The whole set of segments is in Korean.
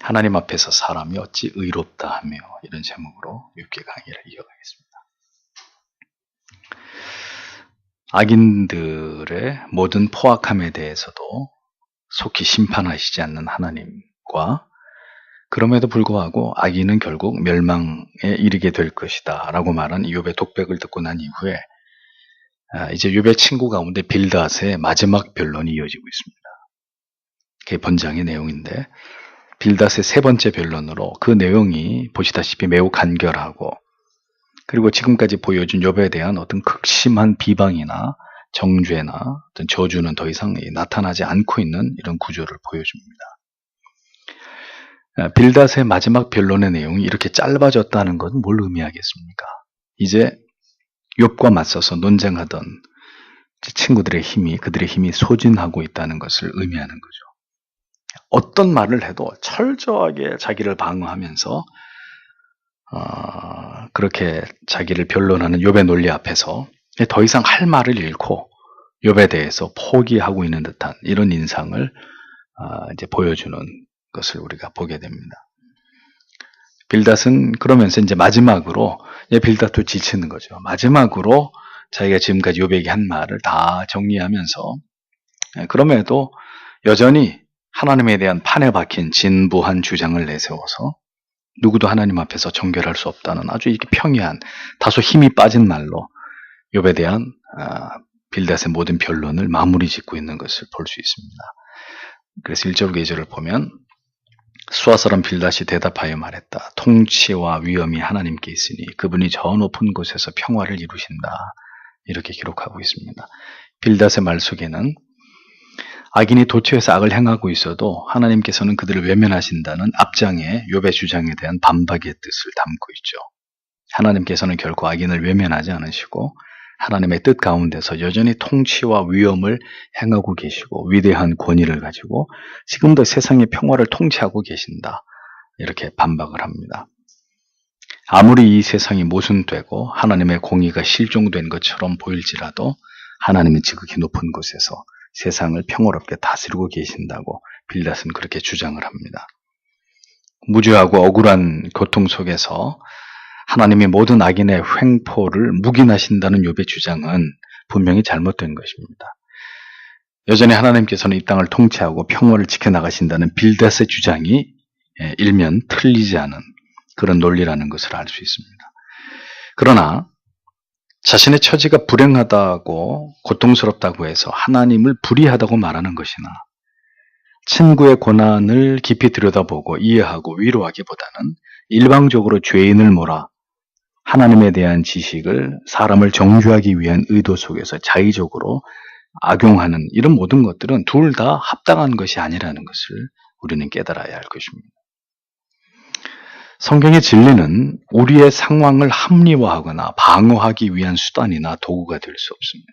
하나님 앞에서 사람이 어찌 의롭다 하며, 이런 제목으로 6개 강의를 이어가겠습니다. 악인들의 모든 포악함에 대해서도 속히 심판하시지 않는 하나님과, 그럼에도 불구하고 악인은 결국 멸망에 이르게 될 것이다 라고 말한 욥의 독백을 듣고 난 이후에 이제 욥의 친구 가운데 빌닷의 마지막 변론이 이어지고 있습니다. 그게 본장의 내용인데, 빌닷의 세 번째 변론으로 그 내용이 보시다시피 매우 간결하고, 그리고 지금까지 보여준 욥에 대한 어떤 극심한 비방이나 정죄나 어떤 저주는 더 이상 나타나지 않고 있는 이런 구조를 보여줍니다. 빌닷의 마지막 변론의 내용이 이렇게 짧아졌다는 것은 뭘 의미하겠습니까? 이제 욥과 맞서서 논쟁하던 친구들의 힘이, 그들의 힘이 소진하고 있다는 것을 의미하는 거죠. 어떤 말을 해도 철저하게 자기를 방어하면서 그렇게 자기를 변론하는 욥의 논리 앞에서 더 이상 할 말을 잃고 욥에 대해서 포기하고 있는 듯한 이런 인상을 이제 보여주는 것을 우리가 보게 됩니다. 빌닷은 그러면서 이제 마지막으로, 빌닷도 지치는 거죠. 마지막으로 자기가 지금까지 욥에게 한 말을 다 정리하면서, 그럼에도 여전히 하나님에 대한 판에 박힌 진부한 주장을 내세워서 누구도 하나님 앞에서 정결할 수 없다는 아주 이렇게 평이한, 다소 힘이 빠진 말로 욥에 대한 빌닷의 모든 변론을 마무리 짓고 있는 것을 볼 수 있습니다. 그래서 1절 2절을 보면, 수아 사람 빌닷이 대답하여 말했다. 통치와 위엄이 하나님께 있으니 그분이 저 높은 곳에서 평화를 이루신다. 이렇게 기록하고 있습니다. 빌닷의 말 속에는 악인이 도처에서 악을 행하고 있어도 하나님께서는 그들을 외면하신다는 앞장의 욥의 주장에 대한 반박의 뜻을 담고 있죠. 하나님께서는 결코 악인을 외면하지 않으시고 하나님의 뜻 가운데서 여전히 통치와 위엄을 행하고 계시고 위대한 권위를 가지고 지금도 세상의 평화를 통치하고 계신다. 이렇게 반박을 합니다. 아무리 이 세상이 모순되고 하나님의 공의가 실종된 것처럼 보일지라도 하나님은 지극히 높은 곳에서 세상을 평화롭게 다스리고 계신다고 빌닷은 그렇게 주장을 합니다. 무죄하고 억울한 고통 속에서 하나님이 모든 악인의 횡포를 묵인하신다는 욥의 주장은 분명히 잘못된 것입니다. 여전히 하나님께서는 이 땅을 통치하고 평화를 지켜나가신다는 빌닷의 주장이 일면 틀리지 않은 그런 논리라는 것을 알 수 있습니다. 그러나 자신의 처지가 불행하다고 고통스럽다고 해서 하나님을 불의하다고 말하는 것이나 친구의 고난을 깊이 들여다보고 이해하고 위로하기보다는 일방적으로 죄인을 몰아 하나님에 대한 지식을 사람을 정죄하기 위한 의도 속에서 자의적으로 악용하는 이런 모든 것들은 둘 다 합당한 것이 아니라는 것을 우리는 깨달아야 할 것입니다. 성경의 진리는 우리의 상황을 합리화하거나 방어하기 위한 수단이나 도구가 될 수 없습니다.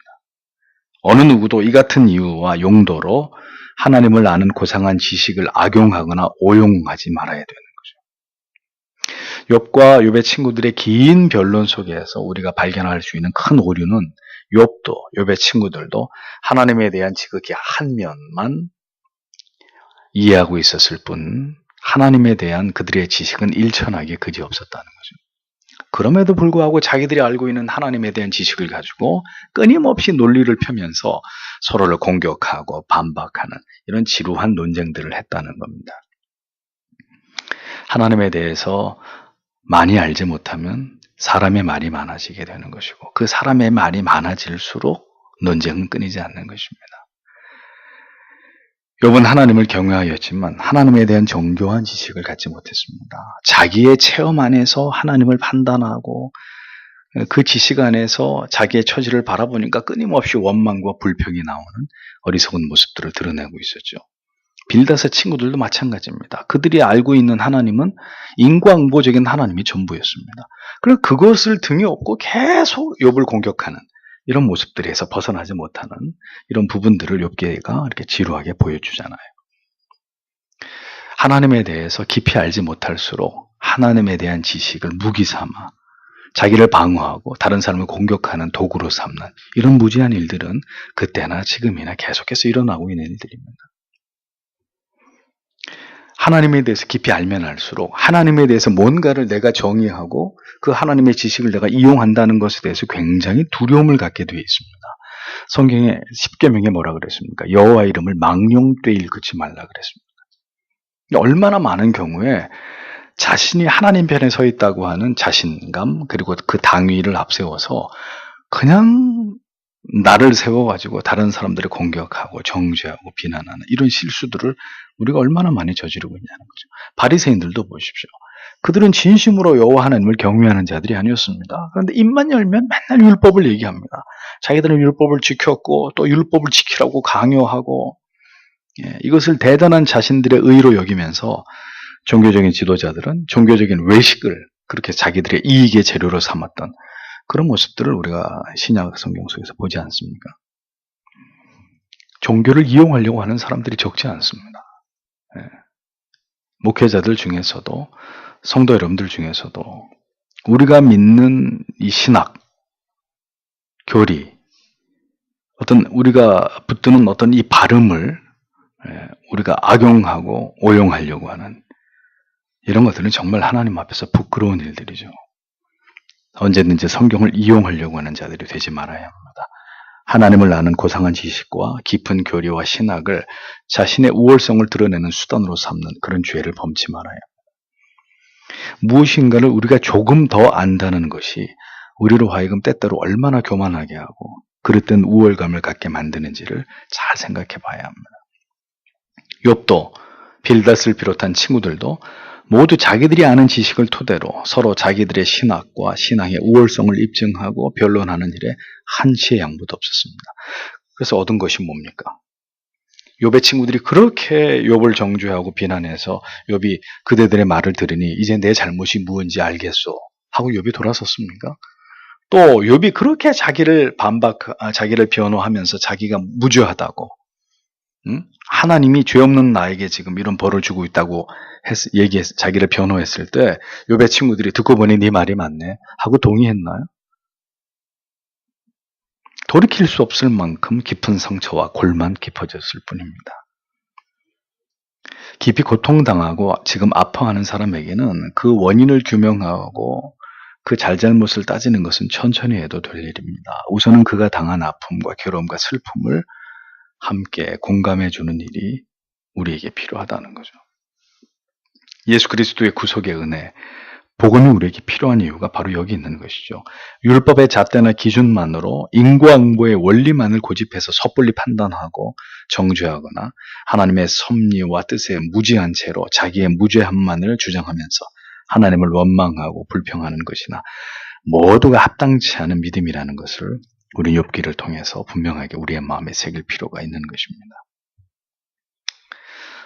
어느 누구도 이 같은 이유와 용도로 하나님을 아는 고상한 지식을 악용하거나 오용하지 말아야 되는 거죠. 욥과 욥의 친구들의 긴 변론 속에서 우리가 발견할 수 있는 큰 오류는 욥도 욥의 친구들도 하나님에 대한 지극히 한 면만 이해하고 있었을 뿐 하나님에 대한 그들의 지식은 일천하게 그지없었다는 거죠. 그럼에도 불구하고 자기들이 알고 있는 하나님에 대한 지식을 가지고 끊임없이 논리를 펴면서 서로를 공격하고 반박하는 이런 지루한 논쟁들을 했다는 겁니다. 하나님에 대해서 많이 알지 못하면 사람의 말이 많아지게 되는 것이고 그 사람의 말이 많아질수록 논쟁은 끊이지 않는 것입니다. 욥은 하나님을 경외하였지만 하나님에 대한 정교한 지식을 갖지 못했습니다. 자기의 체험 안에서 하나님을 판단하고 그 지식 안에서 자기의 처지를 바라보니까 끊임없이 원망과 불평이 나오는 어리석은 모습들을 드러내고 있었죠. 빌닷의 친구들도 마찬가지입니다. 그들이 알고 있는 하나님은 인과응보적인 하나님이 전부였습니다. 그리고 그것을 등에 업고 계속 욥을 공격하는 이런 모습들에서 벗어나지 못하는 이런 부분들을 욥기가 이렇게 지루하게 보여주잖아요. 하나님에 대해서 깊이 알지 못할수록 하나님에 대한 지식을 무기 삼아 자기를 방어하고 다른 사람을 공격하는 도구로 삼는 이런 무지한 일들은 그때나 지금이나 계속해서 일어나고 있는 일들입니다. 하나님에 대해서 깊이 알면 알수록 하나님에 대해서 뭔가를 내가 정의하고 그 하나님의 지식을 내가 이용한다는 것에 대해서 굉장히 두려움을 갖게 되어 있습니다. 성경에 십계명에 뭐라 그랬습니까? 여호와 이름을 망령되이 일컫지 말라 그랬습니다. 얼마나 많은 경우에 자신이 하나님 편에 서 있다고 하는 자신감, 그리고 그 당위를 앞세워서 그냥 나를 세워가지고 다른 사람들을 공격하고 정죄하고 비난하는 이런 실수들을 우리가 얼마나 많이 저지르고 있냐는 거죠. 바리새인들도 보십시오. 그들은 진심으로 여호와 하나님을 경외하는 자들이 아니었습니다. 그런데 입만 열면 맨날 율법을 얘기합니다. 자기들은 율법을 지켰고 또 율법을 지키라고 강요하고, 이것을 대단한 자신들의 의로 여기면서 종교적인 지도자들은 종교적인 외식을 그렇게 자기들의 이익의 재료로 삼았던 그런 모습들을 우리가 신약 성경 속에서 보지 않습니까? 종교를 이용하려고 하는 사람들이 적지 않습니다. 목회자들 중에서도, 성도 여러분들 중에서도 우리가 믿는 이 신학, 교리, 어떤 우리가 붙드는 어떤 이 발음을 우리가 악용하고 오용하려고 하는 이런 것들은 정말 하나님 앞에서 부끄러운 일들이죠. 언제든지 성경을 이용하려고 하는 자들이 되지 말아야 합니다. 하나님을 아는 고상한 지식과 깊은 교리와 신학을 자신의 우월성을 드러내는 수단으로 삼는 그런 죄를 범치 말아야 합니다. 무엇인가를 우리가 조금 더 안다는 것이 우리로 하여금 때때로 얼마나 교만하게 하고 그릇된 우월감을 갖게 만드는지를 잘 생각해 봐야 합니다. 욥도, 빌닷을 비롯한 친구들도 모두 자기들이 아는 지식을 토대로 서로 자기들의 신학과 신앙의 우월성을 입증하고 변론하는 일에 한치의 양보도 없었습니다. 그래서 얻은 것이 뭡니까? 욥의 친구들이 그렇게 욥을 정죄하고 비난해서 욥이 그대들의 말을 들으니 이제 내 잘못이 무엇인지 알겠소 하고 욥이 돌아섰습니까? 또 욥이 그렇게 자기를 자기를 변호하면서 자기가 무죄하다고, 하나님이 죄 없는 나에게 지금 이런 벌을 주고 있다고 자기를 변호했을 때 욥의 친구들이 듣고 보니 네 말이 맞네 하고 동의했나요? 돌이킬 수 없을 만큼 깊은 상처와 골만 깊어졌을 뿐입니다. 깊이 고통당하고 지금 아파하는 사람에게는 그 원인을 규명하고 그 잘잘못을 따지는 것은 천천히 해도 될 일입니다. 우선은 그가 당한 아픔과 괴로움과 슬픔을 함께 공감해 주는 일이 우리에게 필요하다는 거죠. 예수 그리스도의 구속의 은혜, 복음이 우리에게 필요한 이유가 바로 여기 있는 것이죠. 율법의 잣대나 기준만으로 인과응보의 원리만을 고집해서 섣불리 판단하고 정죄하거나 하나님의 섭리와 뜻에 무지한 채로 자기의 무죄함만을 주장하면서 하나님을 원망하고 불평하는 것이나 모두가 합당치 않은 믿음이라는 것을 우리 욥기를 통해서 분명하게 우리의 마음에 새길 필요가 있는 것입니다.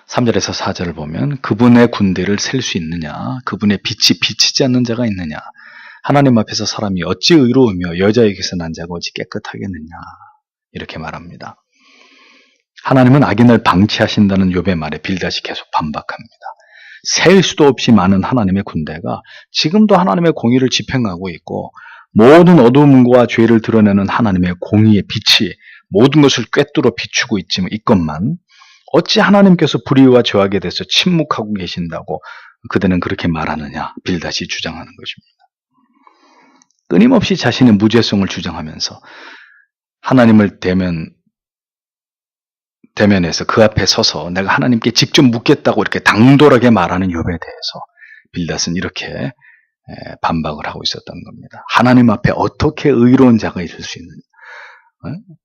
3절에서 4절을 보면 그분의 군대를 셀 수 있느냐, 그분의 빛이 비치지 않는 자가 있느냐, 하나님 앞에서 사람이 어찌 의로우며 여자에게서 난 자가 어찌 깨끗하겠느냐, 이렇게 말합니다. 하나님은 악인을 방치하신다는 욥의 말에 빌닷이 계속 반박합니다. 셀 수도 없이 많은 하나님의 군대가 지금도 하나님의 공의를 집행하고 있고 모든 어두움과 죄를 드러내는 하나님의 공의의 빛이 모든 것을 꿰뚫어 비추고 있건만 어찌 하나님께서 불의와 죄악에 대해서 침묵하고 계신다고 그들은 그렇게 말하느냐, 빌닷이 주장하는 것입니다. 끊임없이 자신의 무죄성을 주장하면서 하나님을 대면해서 그 앞에 서서 내가 하나님께 직접 묻겠다고 이렇게 당돌하게 말하는 욥에 대해서 빌닷은 이렇게 반박을 하고 있었던 겁니다. 하나님 앞에 어떻게 의로운 자가 있을 수 있느냐?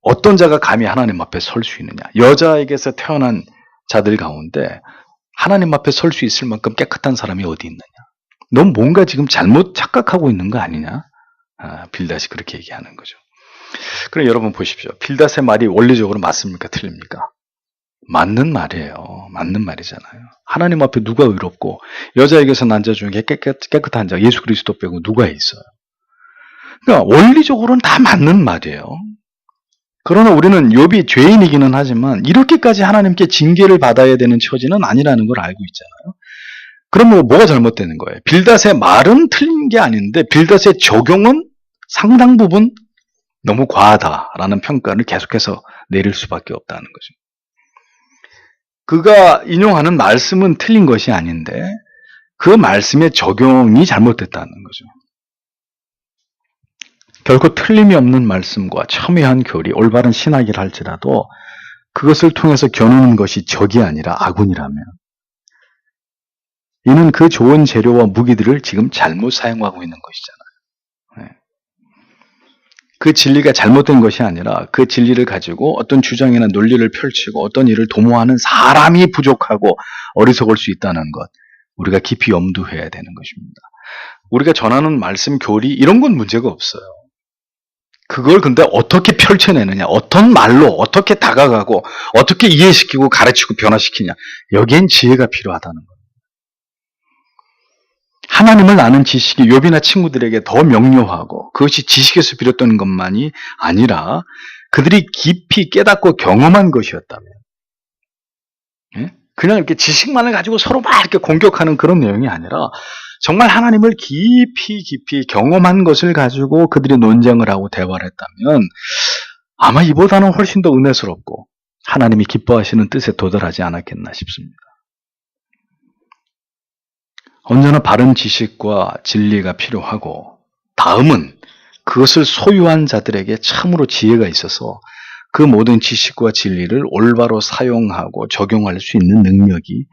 어떤 자가 감히 하나님 앞에 설 수 있느냐? 여자에게서 태어난 자들 가운데 하나님 앞에 설 수 있을 만큼 깨끗한 사람이 어디 있느냐? 넌 뭔가 지금 잘못 착각하고 있는 거 아니냐? 빌닷이 그렇게 얘기하는 거죠. 그럼 여러분 보십시오. 빌닷의 말이 원리적으로 맞습니까? 틀립니까? 맞는 말이에요. 맞는 말이잖아요. 하나님 앞에 누가 의롭고 여자에게서 난 자 중에 깨끗한 자 예수 그리스도 빼고 누가 있어요? 그러니까 원리적으로는 다 맞는 말이에요. 그러나 우리는 욥이 죄인이기는 하지만 이렇게까지 하나님께 징계를 받아야 되는 처지는 아니라는 걸 알고 있잖아요. 그러면 뭐가 잘못되는 거예요? 빌닷의 말은 틀린 게 아닌데 빌닷의 적용은 상당 부분 너무 과하다라는 평가를 계속해서 내릴 수밖에 없다는 거죠. 그가 인용하는 말씀은 틀린 것이 아닌데 그 말씀의 적용이 잘못됐다는 거죠. 결코 틀림이 없는 말씀과 첨예한 교리, 올바른 신학이라 할지라도 그것을 통해서 겨누는 것이 적이 아니라 아군이라면 이는 그 좋은 재료와 무기들을 지금 잘못 사용하고 있는 것이잖아요. 네. 그 진리가 잘못된 것이 아니라 그 진리를 가지고 어떤 주장이나 논리를 펼치고 어떤 일을 도모하는 사람이 부족하고 어리석을 수 있다는 것, 우리가 깊이 염두해야 되는 것입니다. 우리가 전하는 말씀, 교리 이런 건 문제가 없어요. 그걸 근데 어떻게 펼쳐내느냐, 어떤 말로 어떻게 다가가고 어떻게 이해시키고 가르치고 변화시키냐, 여기엔 지혜가 필요하다는 거예요. 하나님을 아는 지식이 욥이나 친구들에게 더 명료하고 그것이 지식에서 비롯된 것만이 아니라 그들이 깊이 깨닫고 경험한 것이었다면, 그냥 이렇게 지식만을 가지고 서로 막 이렇게 공격하는 그런 내용이 아니라 정말 하나님을 깊이 경험한 것을 가지고 그들이 논쟁을 하고 대화를 했다면 아마 이보다는 훨씬 더 은혜스럽고 하나님이 기뻐하시는 뜻에 도달하지 않았겠나 싶습니다. 언제나 바른 지식과 진리가 필요하고 다음은 그것을 소유한 자들에게 참으로 지혜가 있어서 그 모든 지식과 진리를 올바로 사용하고 적용할 수 있는 능력이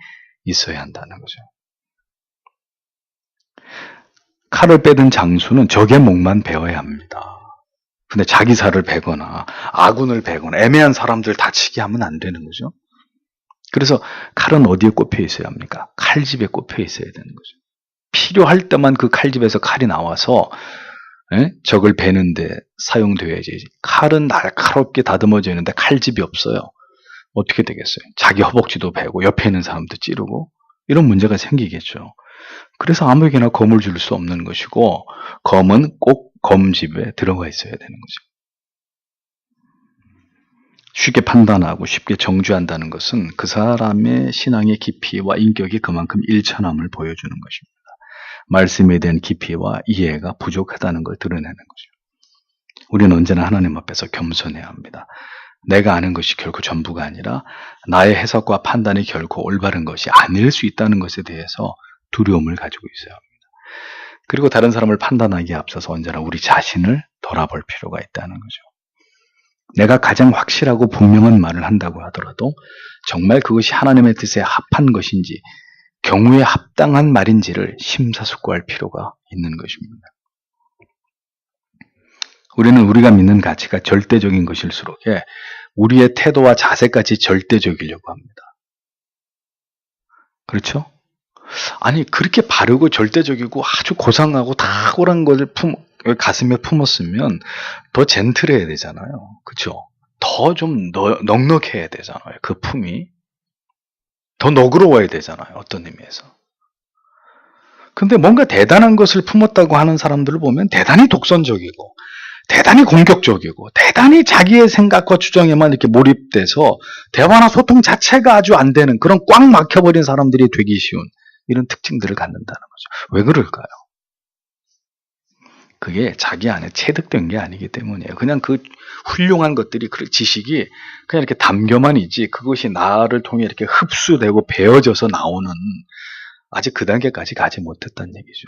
있어야 한다는 거죠. 칼을 빼든 장수는 적의 목만 베어야 합니다. 근데 자기 살을 베거나 아군을 베거나 애매한 사람들 다치게 하면 안 되는 거죠. 그래서 칼은 어디에 꼽혀 있어야 합니까? 칼집에 꼽혀 있어야 되는 거죠. 필요할 때만 그 칼집에서 칼이 나와서 적을 베는데 사용되어야지. 칼은 날카롭게 다듬어져 있는데 칼집이 없어요. 어떻게 되겠어요? 자기 허벅지도 베고 옆에 있는 사람도 찌르고 이런 문제가 생기겠죠. 그래서 아무에게나 검을 줄 수 없는 것이고 검은 꼭 검집에 들어가 있어야 되는 거죠. 쉽게 판단하고 쉽게 정죄한다는 것은 그 사람의 신앙의 깊이와 인격이 그만큼 일천함을 보여주는 것입니다. 말씀에 대한 깊이와 이해가 부족하다는 걸 드러내는 거죠. 우리는 언제나 하나님 앞에서 겸손해야 합니다. 내가 아는 것이 결코 전부가 아니라 나의 해석과 판단이 결코 올바른 것이 아닐 수 있다는 것에 대해서 두려움을 가지고 있어야 합니다. 그리고 다른 사람을 판단하기에 앞서서 언제나 우리 자신을 돌아볼 필요가 있다는 거죠. 내가 가장 확실하고 분명한 말을 한다고 하더라도 정말 그것이 하나님의 뜻에 합한 것인지 경우에 합당한 말인지를 심사숙고할 필요가 있는 것입니다. 우리는 우리가 믿는 가치가 절대적인 것일수록 우리의 태도와 자세까지 절대적이려고 합니다. 그렇죠? 아니 그렇게 바르고 절대적이고 아주 고상하고 탁월한 것을 가슴에 품었으면 더 젠틀해야 되잖아요. 그렇죠? 더 좀 넉넉해야 되잖아요. 그 품이 더 너그러워야 되잖아요. 어떤 의미에서. 근데 뭔가 대단한 것을 품었다고 하는 사람들을 보면 대단히 독선적이고 대단히 공격적이고 대단히 자기의 생각과 주장에만 이렇게 몰입돼서 대화나 소통 자체가 아주 안 되는 그런 꽉 막혀버린 사람들이 되기 쉬운 이런 특징들을 갖는다는 거죠. 왜 그럴까요? 그게 자기 안에 체득된 게 아니기 때문이에요. 그냥 그 훌륭한 것들이, 그 지식이 그냥 이렇게 담겨만 있지 그것이 나를 통해 이렇게 흡수되고 배어져서 나오는 아직 그 단계까지 가지 못했다는 얘기죠.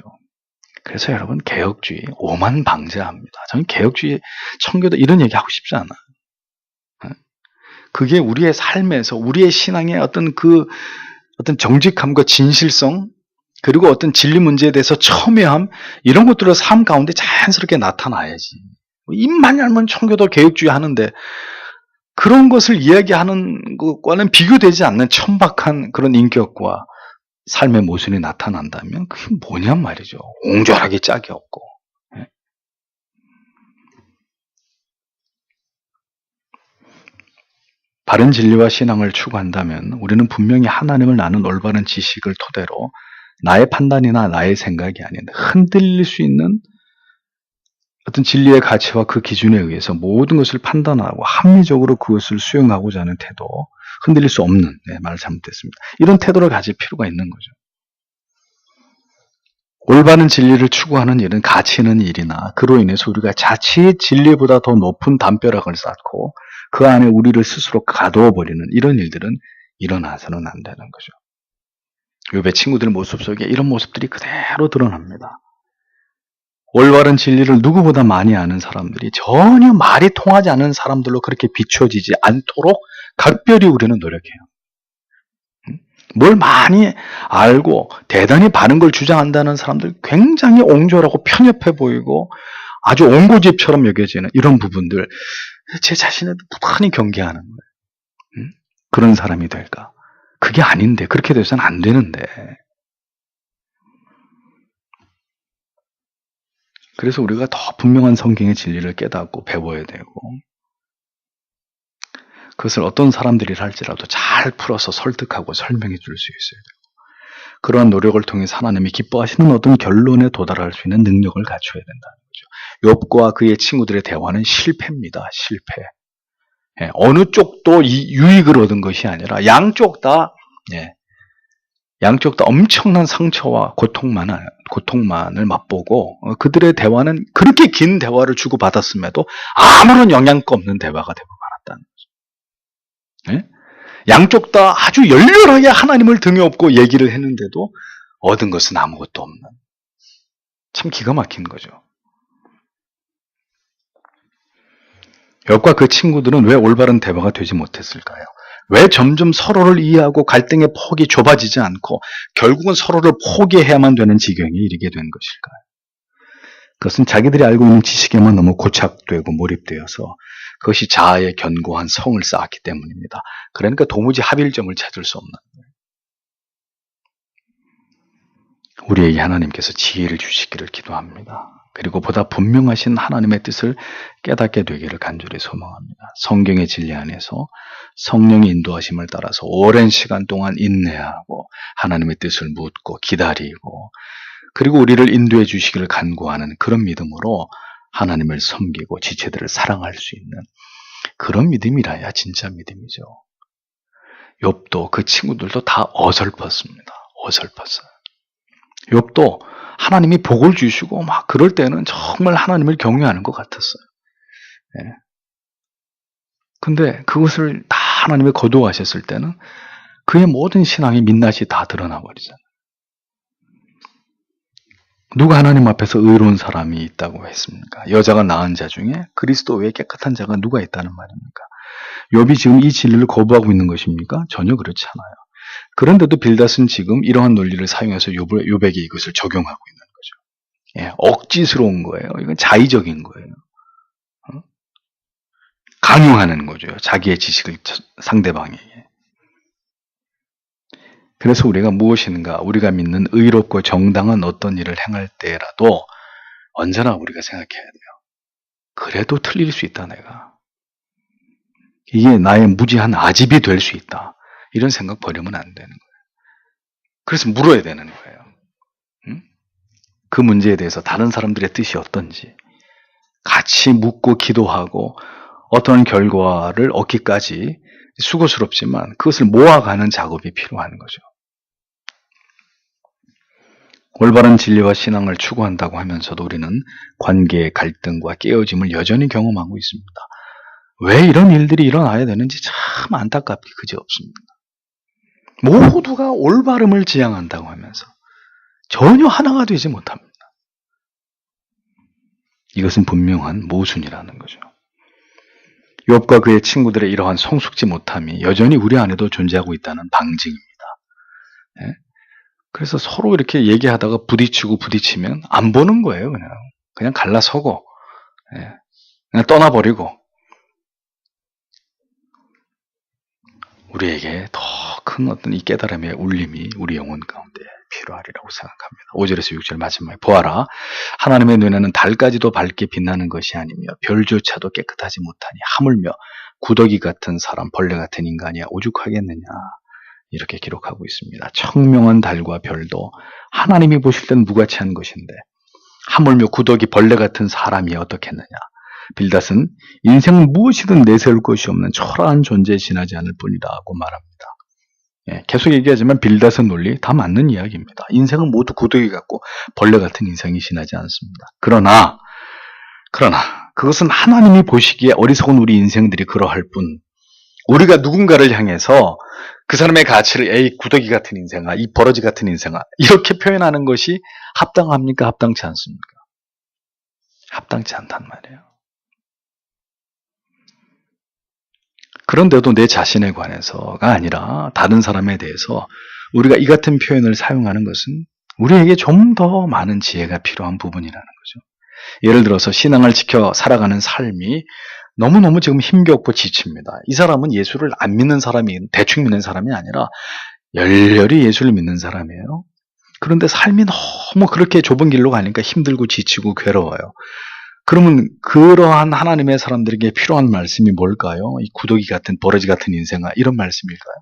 그래서 여러분 개혁주의 오만방자합니다. 저는 개혁주의 청교도 이런 얘기 하고 싶지 않아요. 그게 우리의 삶에서 우리의 신앙의 어떤 정직함과 진실성 그리고 어떤 진리 문제에 대해서 첨예함 이런 것들을 삶 가운데 자연스럽게 나타나야지. 입만 열면 청교도 개혁주의 하는데 그런 것을 이야기하는 것과는 비교되지 않는 천박한 그런 인격과 삶의 모순이 나타난다면 그게 뭐냔 말이죠. 옹졸하게 짝이 없고. 바른 진리와 신앙을 추구한다면 우리는 분명히 하나님을 아는 올바른 지식을 토대로 나의 판단이나 나의 생각이 아닌 흔들릴 수 있는 어떤 진리의 가치와 그 기준에 의해서 모든 것을 판단하고 합리적으로 그것을 수용하고자 하는 태도, 흔들릴 수 없는, 말 잘못했습니다. 이런 태도를 가질 필요가 있는 거죠. 올바른 진리를 추구하는 일은 가치 있는 일이나 그로 인해서 우리가 자칫 진리보다 더 높은 담벼락을 쌓고 그 안에 우리를 스스로 가두어 버리는 이런 일들은 일어나서는 안 되는 거죠. 욥의 친구들 모습 속에 이런 모습들이 그대로 드러납니다. 올바른 진리를 누구보다 많이 아는 사람들이 전혀 말이 통하지 않는 사람들로 그렇게 비춰지지 않도록 각별히 우리는 노력해요. 뭘 많이 알고 대단히 바른 걸 주장한다는 사람들 굉장히 옹졸하고 편협해 보이고 아주 옹고집처럼 여겨지는 이런 부분들 제 자신에도 무한히 경계하는 거예요. 그런 사람이 될까? 그게 아닌데 그렇게 돼서는 안 되는데. 그래서 우리가 더 분명한 성경의 진리를 깨닫고 배워야 되고 그것을 어떤 사람들이 할지라도 잘 풀어서 설득하고 설명해 줄 수 있어야 되고 그러한 노력을 통해서 하나님이 기뻐하시는 어떤 결론에 도달할 수 있는 능력을 갖춰야 된다는 거죠. 욥과 그의 친구들의 대화는 실패입니다. 실패. 어느 쪽도 유익을 얻은 것이 아니라 양쪽 다 엄청난 상처와 고통만을 맛보고 그들의 대화는 그렇게 긴 대화를 주고받았음에도 아무런 영향가 없는 대화가 되고 말았다는 거죠. 양쪽 다 아주 열렬하게 하나님을 등에 업고 얘기를 했는데도 얻은 것은 아무것도 없는 참 기가 막힌 거죠. 욥과 그 친구들은 왜 올바른 대화가 되지 못했을까요? 왜 점점 서로를 이해하고 갈등의 폭이 좁아지지 않고 결국은 서로를 포기해야만 되는 지경에 이르게 된 것일까요? 그것은 자기들이 알고 있는 지식에만 너무 고착되고 몰입되어서 그것이 자아의 견고한 성을 쌓았기 때문입니다. 그러니까 도무지 합일점을 찾을 수 없는 거예요. 우리에게 하나님께서 지혜를 주시기를 기도합니다. 그리고 보다 분명하신 하나님의 뜻을 깨닫게 되기를 간절히 소망합니다. 성경의 진리 안에서 성령의 인도하심을 따라서 오랜 시간 동안 인내하고 하나님의 뜻을 묻고 기다리고 그리고 우리를 인도해 주시기를 간구하는 그런 믿음으로 하나님을 섬기고 지체들을 사랑할 수 있는 그런 믿음이라야 진짜 믿음이죠. 욥도 그 친구들도 다 어설펐습니다. 어설펐어요. 욥도 하나님이 복을 주시고 막 그럴 때는 정말 하나님을 경외하는 것 같았어요. 근데 그것을 다 하나님이 거두어가셨을 때는 그의 모든 신앙의 민낯이 다 드러나 버리잖아요. 누가 하나님 앞에서 의로운 사람이 있다고 했습니까? 여자가 낳은 자 중에 그리스도 외에 깨끗한 자가 누가 있다는 말입니까? 욥이 지금 이 진리를 거부하고 있는 것입니까? 전혀 그렇지 않아요. 그런데도 빌닷은 지금 이러한 논리를 사용해서 욥에게 이것을 적용하고 있는 거죠. 억지스러운 거예요. 이건 자의적인 거예요. 강요하는 거죠. 자기의 지식을 상대방에게. 그래서 우리가 무엇인가 우리가 믿는 의롭고 정당한 어떤 일을 행할 때라도 언제나 우리가 생각해야 돼요. 그래도 틀릴 수 있다 내가. 이게 나의 무지한 아집이 될 수 있다. 이런 생각 버리면 안 되는 거예요. 그래서 물어야 되는 거예요. 그 문제에 대해서 다른 사람들의 뜻이 어떤지 같이 묻고 기도하고 어떤 결과를 얻기까지 수고스럽지만 그것을 모아가는 작업이 필요한 거죠. 올바른 진리와 신앙을 추구한다고 하면서도 우리는 관계의 갈등과 깨어짐을 여전히 경험하고 있습니다. 왜 이런 일들이 일어나야 되는지 참 안타깝게 그지없습니다. 모두가 올바름을 지향한다고 하면서 전혀 하나가 되지 못합니다. 이것은 분명한 모순이라는 거죠. 욥과 그의 친구들의 이러한 성숙지 못함이 여전히 우리 안에도 존재하고 있다는 방증입니다. 그래서 서로 이렇게 얘기하다가 부딪히면 안 보는 거예요. 그냥 갈라서고 그냥 떠나버리고 우리에게 더 큰 어떤 이 깨달음의 울림이 우리 영혼 가운데 필요하리라고 생각합니다. 5절에서 6절 마지막에 보아라 하나님의 눈에는 달까지도 밝게 빛나는 것이 아니며 별조차도 깨끗하지 못하니 하물며 구더기 같은 사람 벌레 같은 인간이야 오죽하겠느냐 이렇게 기록하고 있습니다. 청명한 달과 별도 하나님이 보실 땐 무가치한 것인데 하물며 구더기 벌레 같은 사람이 어떻겠느냐. 빌닷은 인생은 무엇이든 내세울 것이 없는 초라한 존재에 지나지 않을 뿐이라고 말합니다. 계속 얘기하지만 빌닷의 논리 다 맞는 이야기입니다. 인생은 모두 구더기 같고 벌레 같은 인생이 지나지 않습니다. 그러나 그것은 하나님이 보시기에 어리석은 우리 인생들이 그러할 뿐 우리가 누군가를 향해서 그 사람의 가치를 에이 구더기 같은 인생아, 이 버러지 같은 인생아 이렇게 표현하는 것이 합당합니까? 합당치 않습니까? 합당치 않단 말이에요. 그런데도 내 자신에 관해서가 아니라 다른 사람에 대해서 우리가 이 같은 표현을 사용하는 것은 우리에게 좀 더 많은 지혜가 필요한 부분이라는 거죠. 예를 들어서 신앙을 지켜 살아가는 삶이 너무너무 지금 힘겹고 지칩니다. 이 사람은 예수를 안 믿는 사람이, 대충 믿는 사람이 아니라 열렬히 예수를 믿는 사람이에요. 그런데 삶이 너무 그렇게 좁은 길로 가니까 힘들고 지치고 괴로워요. 그러면 그러한 하나님의 사람들에게 필요한 말씀이 뭘까요? 이 구더기 같은 버러지 같은 인생아 이런 말씀일까요?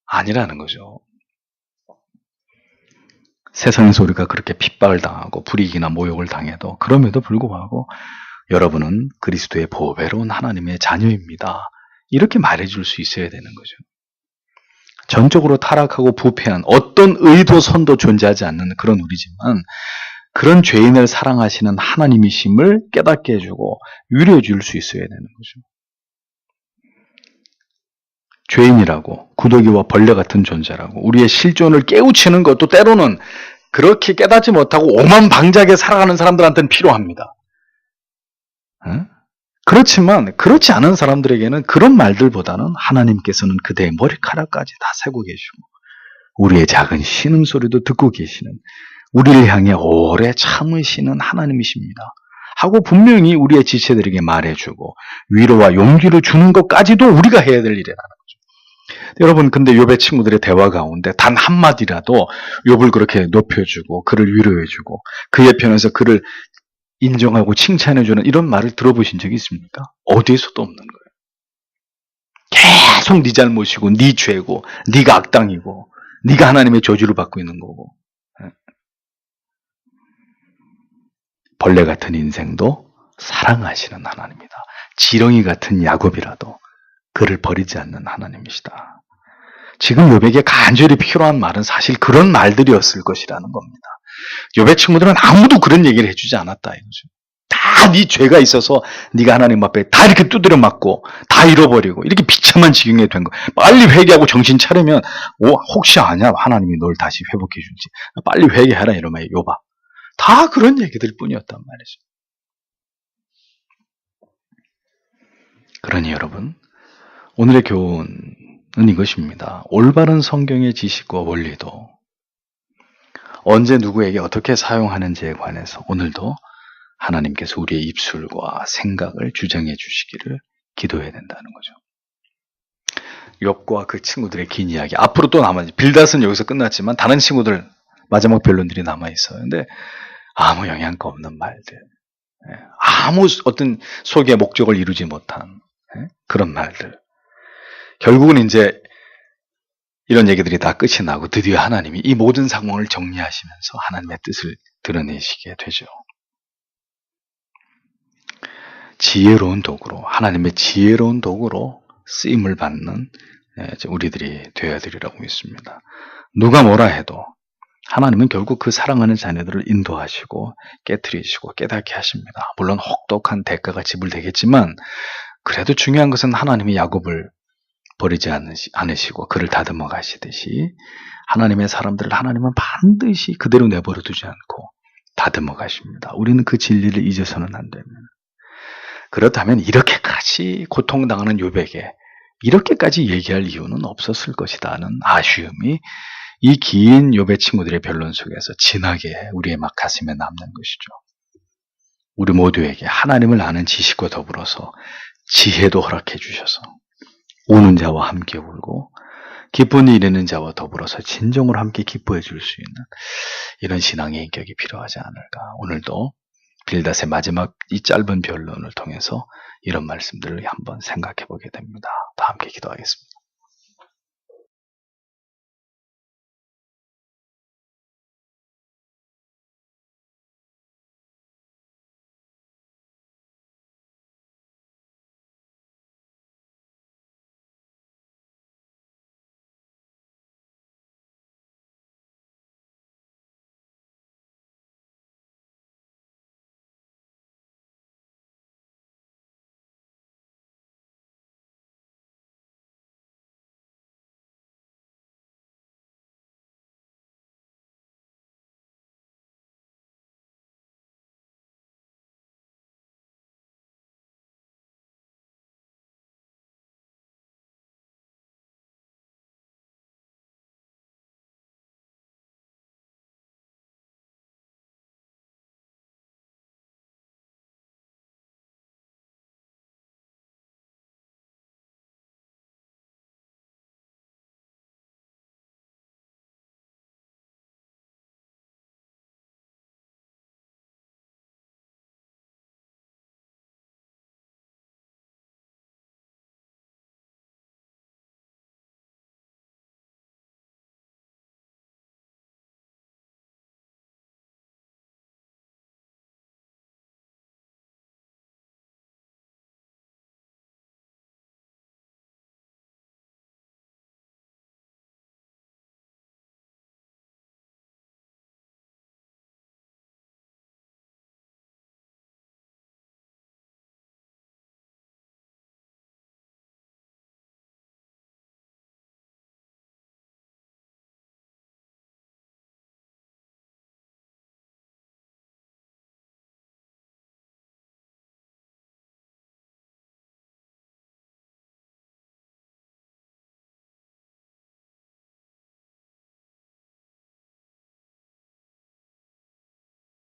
아니라는 거죠. 세상에서 우리가 그렇게 핍박을 당하고 불이익이나 모욕을 당해도 그럼에도 불구하고 여러분은 그리스도의 보배로운 하나님의 자녀입니다. 이렇게 말해줄 수 있어야 되는 거죠. 전적으로 타락하고 부패한 어떤 의도 선도 존재하지 않는 그런 우리지만 그런 죄인을 사랑하시는 하나님이심을 깨닫게 해주고 위로해 줄 수 있어야 되는 거죠. 죄인이라고 구더기와 벌레 같은 존재라고 우리의 실존을 깨우치는 것도 때로는 그렇게 깨닫지 못하고 오만방자하게 살아가는 사람들한테는 필요합니다. 그렇지만 그렇지 않은 사람들에게는 그런 말들보다는 하나님께서는 그대의 머리카락까지 다 세고 계시고 우리의 작은 신음소리도 듣고 계시는 우리를 향해 오래 참으시는 하나님이십니다. 하고 분명히 우리의 지체들에게 말해주고 위로와 용기를 주는 것까지도 우리가 해야 될 일이라는 거죠. 여러분 근데 욥의 친구들의 대화 가운데 단 한마디라도 욥을 그렇게 높여주고 그를 위로해주고 그의 편에서 그를 인정하고 칭찬해주는 이런 말을 들어보신 적이 있습니까? 어디에서도 없는 거예요. 계속 네 잘못이고 네 죄고 네가 악당이고 네가 하나님의 저주를 받고 있는 거고 벌레 같은 인생도 사랑하시는 하나님이다. 지렁이 같은 야곱이라도 그를 버리지 않는 하나님이시다. 지금 욥에게 간절히 필요한 말은 사실 그런 말들이었을 것이라는 겁니다. 욥의 친구들은 아무도 그런 얘기를 해주지 않았다 이거죠. 다 네 죄가 있어서 네가 하나님 앞에 다 이렇게 두드려 맞고 다 잃어버리고 이렇게 비참한 지경에 된 거. 빨리 회개하고 정신 차리면 혹시 아냐 하나님이 널 다시 회복해 줄지. 빨리 회개하라 이러면 욥아. 다 그런 얘기들 뿐이었단 말이죠. 그러니 여러분 오늘의 교훈은 이것입니다. 올바른 성경의 지식과 원리도 언제 누구에게 어떻게 사용하는지에 관해서 오늘도 하나님께서 우리의 입술과 생각을 주장해 주시기를 기도해야 된다는 거죠. 욥과 그 친구들의 긴 이야기 앞으로 또 남아있어요. 빌닷은 여기서 끝났지만 다른 친구들 마지막 변론들이 남아있어요. 근데 아무 영향가 없는 말들 아무 어떤 소기의 목적을 이루지 못한 그런 말들 결국은 이제 이런 얘기들이 다 끝이 나고 드디어 하나님이 이 모든 상황을 정리하시면서 하나님의 뜻을 드러내시게 되죠. 지혜로운 도구로 하나님의 지혜로운 도구로 쓰임을 받는 우리들이 되어야 되리라고 믿습니다. 누가 뭐라 해도 하나님은 결국 그 사랑하는 자녀들을 인도하시고 깨트리시고 깨닫게 하십니다. 물론 혹독한 대가가 지불되겠지만 그래도 중요한 것은 하나님이 야곱을 버리지 않으시고 그를 다듬어 가시듯이 하나님의 사람들을 하나님은 반드시 그대로 내버려 두지 않고 다듬어 가십니다. 우리는 그 진리를 잊어서는 안 됩니다. 그렇다면 이렇게까지 고통당하는 욥에게 이렇게까지 얘기할 이유는 없었을 것이다는 아쉬움이 이 긴 욥의 친구들의 변론 속에서 진하게 우리의 막 가슴에 남는 것이죠. 우리 모두에게 하나님을 아는 지식과 더불어서 지혜도 허락해 주셔서 우는 자와 함께 울고 기쁜 일 이르는 자와 더불어서 진정으로 함께 기뻐해 줄 수 있는 이런 신앙의 인격이 필요하지 않을까. 오늘도 빌닷의 마지막 이 짧은 변론을 통해서 이런 말씀들을 한번 생각해 보게 됩니다. 다 함께 기도하겠습니다.